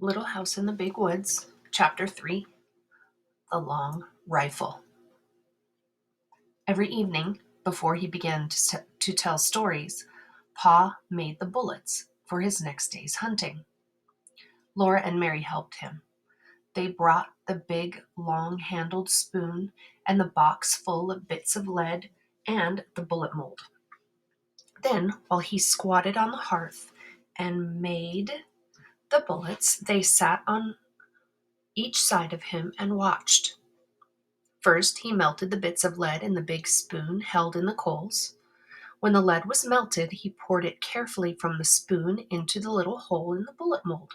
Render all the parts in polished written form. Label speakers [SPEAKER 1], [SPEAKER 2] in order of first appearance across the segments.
[SPEAKER 1] Little House in the Big Woods, Chapter 3, The Long Rifle. Every evening, before he began to tell stories, Pa made the bullets for his next day's hunting. Laura and Mary helped him. They brought the big, long-handled spoon and the box full of bits of lead and the bullet mold. Then, while he squatted on the hearth and made the bullets, they sat on each side of him and watched. First, he melted the bits of lead in the big spoon held in the coals. When the lead was melted, he poured it carefully from the spoon into the little hole in the bullet mold.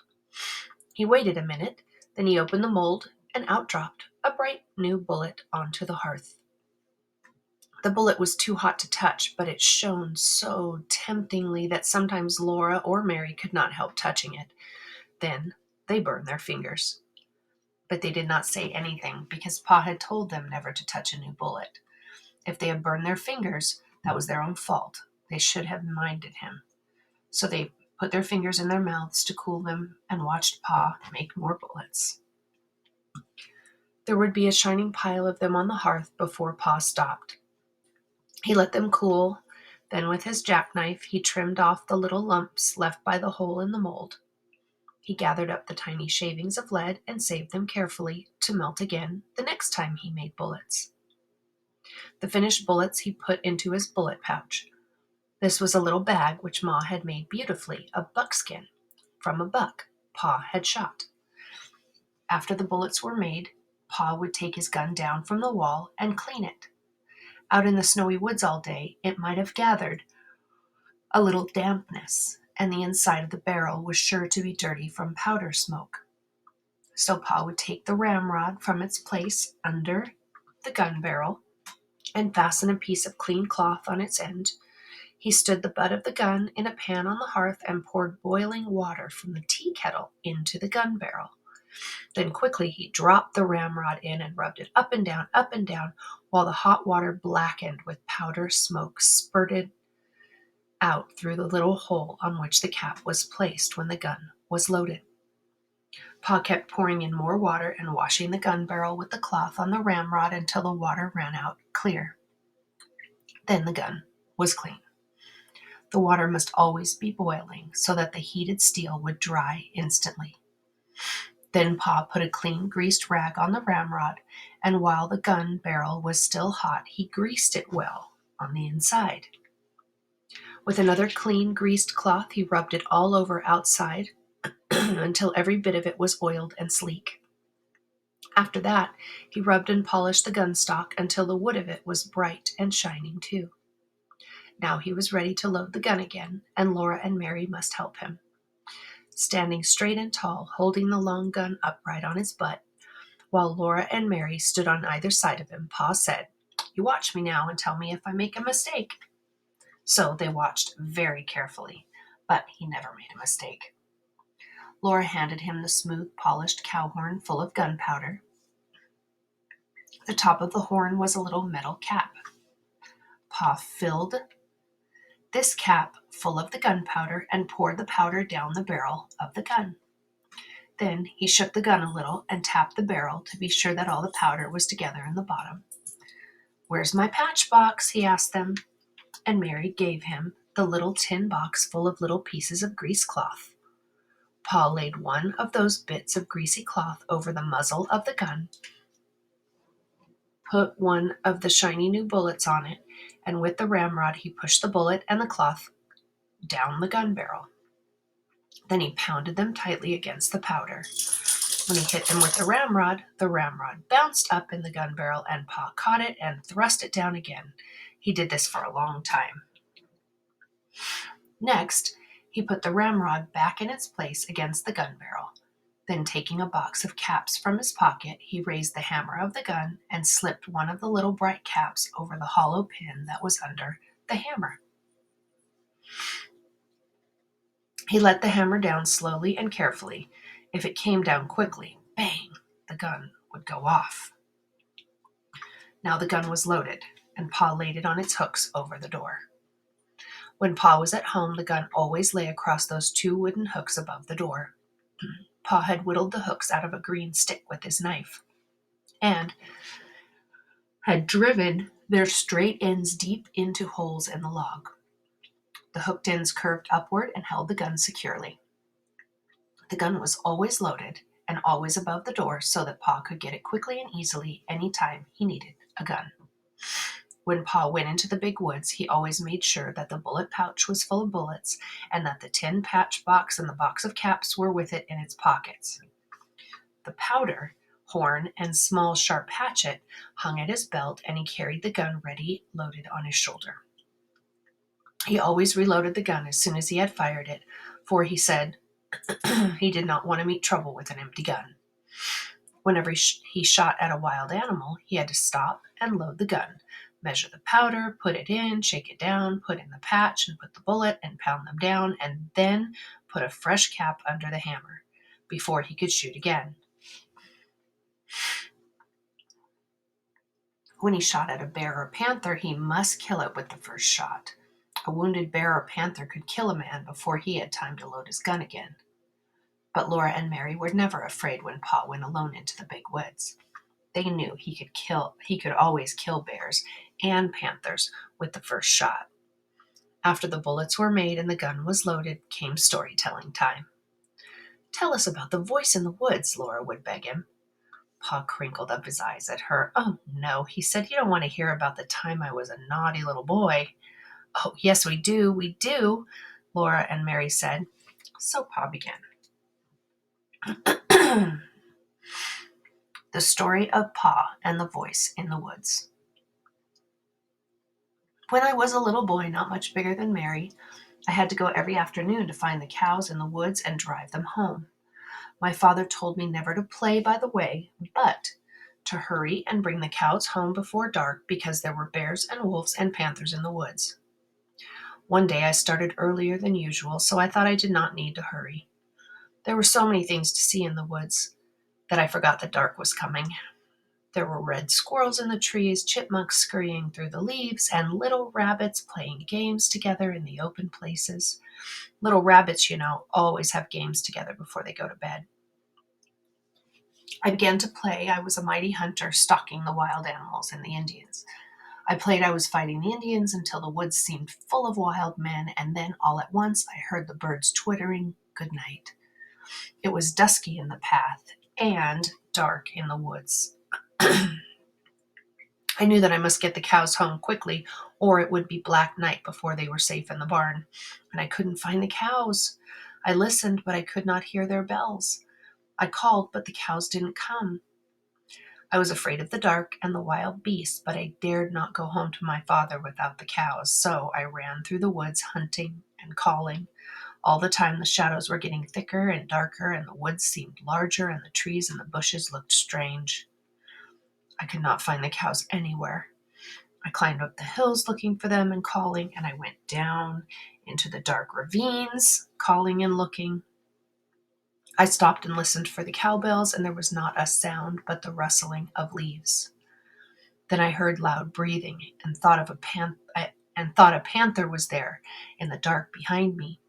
[SPEAKER 1] He waited a minute, then he opened the mold, and out dropped a bright new bullet onto the hearth. The bullet was too hot to touch, but it shone so temptingly that sometimes Laura or Mary could not help touching it. Then they burned their fingers. But they did not say anything because Pa had told them never to touch a new bullet. If they had burned their fingers, that was their own fault. They should have minded him. So they put their fingers in their mouths to cool them and watched Pa make more bullets. There would be a shining pile of them on the hearth before Pa stopped. He let them cool. Then with his jackknife, he trimmed off the little lumps left by the hole in the mold. He gathered up the tiny shavings of lead and saved them carefully to melt again the next time he made bullets. The finished bullets he put into his bullet pouch. This was a little bag which Ma had made beautifully of buckskin from a buck Pa had shot. After the bullets were made, Pa would take his gun down from the wall and clean it. Out in the snowy woods all day, it might have gathered a little dampness, and the inside of the barrel was sure to be dirty from powder smoke. So Pa would take the ramrod from its place under the gun barrel and fasten a piece of clean cloth on its end. He stood the butt of the gun in a pan on the hearth and poured boiling water from the tea kettle into the gun barrel. Then quickly he dropped the ramrod in and rubbed it up and down, while the hot water blackened with powder smoke spurted out through the little hole on which the cap was placed when the gun was loaded. Pa kept pouring in more water and washing the gun barrel with the cloth on the ramrod until the water ran out clear. Then the gun was clean. The water must always be boiling so that the heated steel would dry instantly. Then Pa put a clean greased rag on the ramrod, and while the gun barrel was still hot, he greased it well on the inside. With another clean greased cloth, he rubbed it all over outside until every bit of it was oiled and sleek. After that, he rubbed and polished the gun stock until the wood of it was bright and shining too. Now he was ready to load the gun again, and Laura and Mary must help him. Standing straight and tall, holding the long gun upright on his butt, while Laura and Mary stood on either side of him, Pa said, "You watch me now and tell me if I make a mistake." So they watched very carefully, but he never made a mistake. Laura handed him the smooth, polished cow horn full of gunpowder. The top of the horn was a little metal cap. Pa filled this cap full of the gunpowder and poured the powder down the barrel of the gun. Then he shook the gun a little and tapped the barrel to be sure that all the powder was together in the bottom. "Where's my patch box?" he asked them, and Mary gave him the little tin box full of little pieces of grease cloth. Pa laid one of those bits of greasy cloth over the muzzle of the gun, put one of the shiny new bullets on it, and with the ramrod he pushed the bullet and the cloth down the gun barrel. Then he pounded them tightly against the powder. When he hit them with the ramrod bounced up in the gun barrel, and Pa caught it and thrust it down again. He did this for a long time. Next, he put the ramrod back in its place against the gun barrel. Then, taking a box of caps from his pocket, he raised the hammer of the gun and slipped one of the little bright caps over the hollow pin that was under the hammer. He let the hammer down slowly and carefully. If it came down quickly, bang, the gun would go off. Now the gun was loaded, and Pa laid it on its hooks over the door. When Pa was at home, the gun always lay across those two wooden hooks above the door. Pa had whittled the hooks out of a green stick with his knife and had driven their straight ends deep into holes in the log. The hooked ends curved upward and held the gun securely. The gun was always loaded and always above the door so that Pa could get it quickly and easily any time he needed a gun. When Pa went into the big woods, he always made sure that the bullet pouch was full of bullets and that the tin patch box and the box of caps were with it in its pockets. The powder, horn, and small sharp hatchet hung at his belt, and he carried the gun ready loaded on his shoulder. He always reloaded the gun as soon as he had fired it, for he said he did not want to meet trouble with an empty gun. Whenever he shot at a wild animal, he had to stop and load the gun, measure the powder, put it in, shake it down, put in the patch and put the bullet and pound them down, and then put a fresh cap under the hammer before he could shoot again. When he shot at a bear or panther, he must kill it with the first shot. A wounded bear or panther could kill a man before he had time to load his gun again. But Laura and Mary were never afraid when Pa went alone into the big woods. They knew he could always kill bears and panthers with the first shot. After the bullets were made and the gun was loaded, came storytelling time. "Tell us about the voice in the woods," Laura would beg him. Pa crinkled up his eyes at her. "Oh, no," he said. "You don't want to hear about the time I was a naughty little boy." "Oh, yes, we do," Laura and Mary said. So Pa began. The story of Pa and the voice in the woods. When I was a little boy, not much bigger than Mary, I had to go every afternoon to find the cows in the woods and drive them home. My father told me never to play by the way, but to hurry and bring the cows home before dark because there were bears and wolves and panthers in the woods. One day I started earlier than usual, so I thought I did not need to hurry. There were so many things to see in the woods that I forgot the dark was coming. There were red squirrels in the trees, chipmunks scurrying through the leaves, and little rabbits playing games together in the open places. Little rabbits, always have games together before they go to bed. I began to play I was a mighty hunter stalking the wild animals and the Indians. I played I was fighting the Indians until the woods seemed full of wild men, and then all at once I heard the birds twittering good night. It was dusky in the path and dark in the woods. I knew that I must get the cows home quickly, or it would be black night before they were safe in the barn. And I couldn't find the cows. I listened, but I could not hear their bells. I called, but the cows didn't come. I was afraid of the dark and the wild beasts, but I dared not go home to my father without the cows, so I ran through the woods hunting and calling. All the time the shadows were getting thicker and darker, and the woods seemed larger, and the trees and the bushes looked strange. I could not find the cows anywhere. I climbed up the hills looking for them and calling, and I went down into the dark ravines, calling and looking. I stopped and listened for the cowbells, and there was not a sound but the rustling of leaves. Then I heard loud breathing and thought a panther was there in the dark behind me,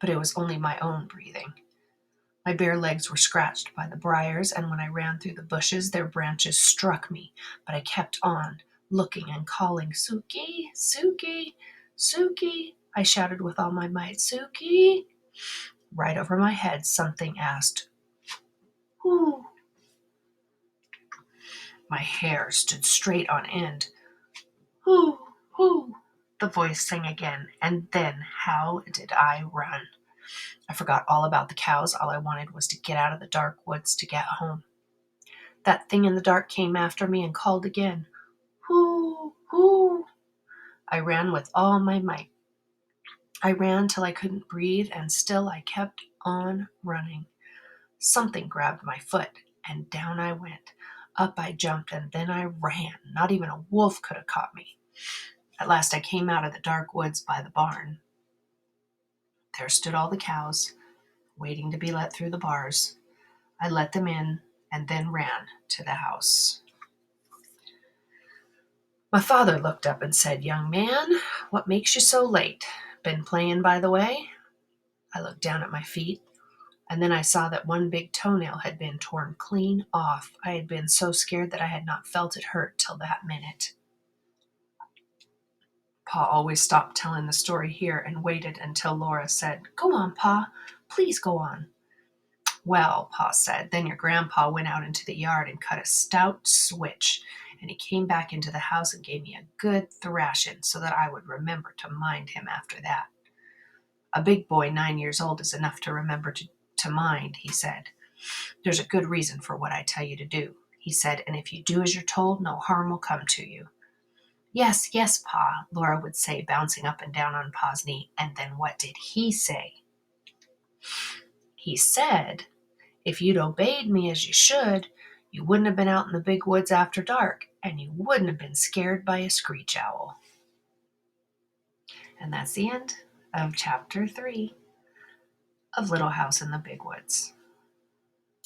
[SPEAKER 1] but it was only my own breathing. My bare legs were scratched by the briars, and when I ran through the bushes, their branches struck me, but I kept on, looking and calling, "Suki, Suki, Suki," I shouted with all my might, "Suki." Right over my head, something asked, "Who?" My hair stood straight on end. "Who? Who?" the voice sang again, and then how did I run? I forgot all about the cows. All I wanted was to get out of the dark woods to get home. That thing in the dark came after me and called again, "Who? Who?" I ran with all my might. I ran till I couldn't breathe, and still I kept on running. Something grabbed my foot, and down I went. Up I jumped, and then I ran. Not even a wolf could have caught me. At last I came out of the dark woods by the barn. There stood all the cows, waiting to be let through the bars. I let them in and then ran to the house. My father looked up and said, "Young man, what makes you so late? Been playing by the way?" I looked down at my feet. And then I saw that one big toenail had been torn clean off. I had been so scared that I had not felt it hurt till that minute. Pa always stopped telling the story here and waited until Laura said, "Go on, Pa, please go on." "Well," Pa said, "then your grandpa went out into the yard and cut a stout switch, and he came back into the house and gave me a good thrashing so that I would remember to mind him after that. A big boy 9 years old is enough to remember to mind," he said. "There's a good reason for what I tell you to do," he said, "and if you do as you're told, no harm will come to you." "Yes, yes, Pa," Laura would say, bouncing up and down on Pa's knee. "And then what did he say?" "He said, if you'd obeyed me as you should, you wouldn't have been out in the big woods after dark, and you wouldn't have been scared by a screech owl." And that's the end of chapter 3 of Little House in the Big Woods.